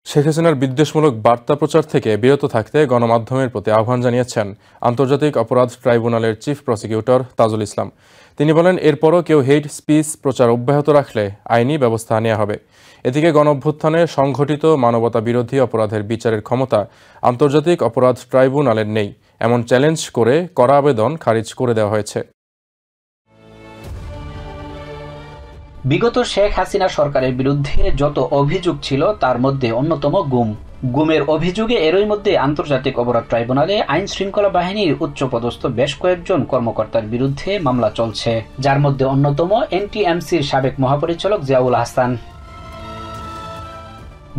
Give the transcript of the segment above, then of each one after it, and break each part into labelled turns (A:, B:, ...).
A: শেখ হাসিনার বিদ্বেষমূলক বার্তা প্রচার থেকে বিরত থাকতে গণমাধ্যমের প্রতি আহ্বান জানিয়েছেন আন্তর্জাতিক অপরাধ ট্রাইব্যুনালের চিফ প্রসিকিউটর তাজুল ইসলাম। তিনি বলেন, এরপরও কেউ হেট স্পিচ প্রচার অব্যাহত রাখলে আইনি ব্যবস্থা নেওয়া হবে। এদিকে গণঅভ্যুত্থানে সংঘটিত মানবতা বিরোধী অপরাধের বিচারের ক্ষমতা আন্তর্জাতিক অপরাধ ট্রাইব্যুনালের নেই, এমন চ্যালেঞ্জ করে করা আবেদন খারিজ করে দেওয়া হয়েছে।
B: বিগত শেখ হাসিনা সরকারের বিরুদ্ধে যত অভিযোগ ছিল তার মধ্যে অন্যতম গুমের অভিযোগে এরই মধ্যে আন্তর্জাতিক অপরাধ ট্রাইব্যুনালে আইন শৃঙ্খলা বাহিনীর উচ্চপদস্থ বেশ কয়েকজন কর্মকর্তার বিরুদ্ধে মামলা চলছে, যার মধ্যে অন্যতম এনটিএমসির সাবেক মহাপরিচালক জিয়াউল আহসান।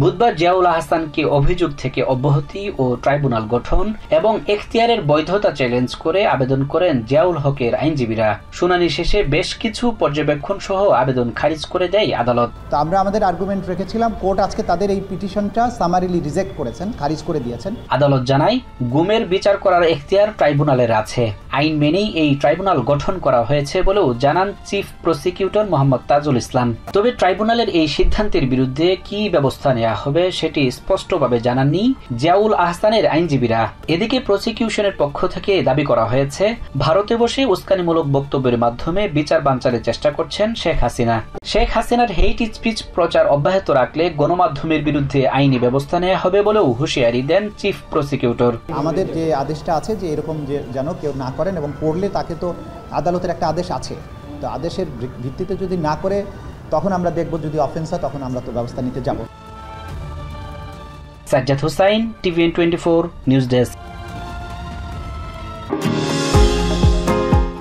B: বুধবার জিয়াউল আহসানকে অভিযোগ থেকে অব্যাহতি ও ট্রাইব্যুনাল গঠন এবং এখতিয়ারের বৈধতা চ্যালেঞ্জ করে আবেদন করেন জিয়াউল হকের আইনজীবীরা। শুনানি শেষে বেশ কিছু পর্যবেক্ষণ সহ আবেদন খারিজ করে দেয় আদালত।
C: তো আমরা আমাদের আর্গুমেন্ট রেখেছিলাম, কোর্ট আজকে তাদের এই পিটিশনটা সামারিলি রিজেক্ট করেছেন, খারিজ করে দিয়েছেন।
B: আদালত জানায়, গুমের বিচার করার এখতিয়ার ট্রাইব্যুনালের আছে। আইন মেনেই এই ট্রাইব্যুনাল গঠন করা হয়েছে বলেও জানান চিফ প্রসিকিউটর মোহাম্মদ তাজুল ইসলাম। তবে ট্রাইব্যুনালের এই সিদ্ধান্তের বিরুদ্ধে কি ব্যবস্থা নেওয়া হবে সেটি স্পষ্টভাবে জানাননি জিয়াউল আহসানের আইনজীবীরা। এদিকে প্রসিকিউশনের পক্ষ থেকে দাবি করা হয়েছে, ভারতে বসে উস্কানিমূলক বক্তব্যের মাধ্যমে বিচার বানচালের চেষ্টা করছেন শেখ হাসিনা। শেখ হাসিনার হেইট স্পিচ প্রচার অব্যাহত রাখলে গণমাধ্যমের বিরুদ্ধে আইনি ব্যবস্থা নেওয়া হবে বলেও হুঁশিয়ারি দেন চিফ প্রসিকিউটর।
C: আমাদের যে আদেশটা আছে যে এরকম যে যেন কেউ না করেন, এবং করলে তাকে তো আদালতের একটা আদেশ আছে, তো আদেশের ভিত্তিতে যদি না করে তখন আমরা দেখব, যদি অফেন্স হয় তখন আমরা তো ব্যবস্থা নিতে যাব।
B: Sajjad Hossain, TVN 24 news desk.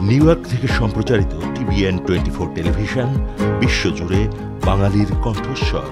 D: New York থেকে সম্প্রচারিত টিভিএন 24 টেলিভিশন বিশ্বজুড়ে বাঙালির কণ্ঠস্বর।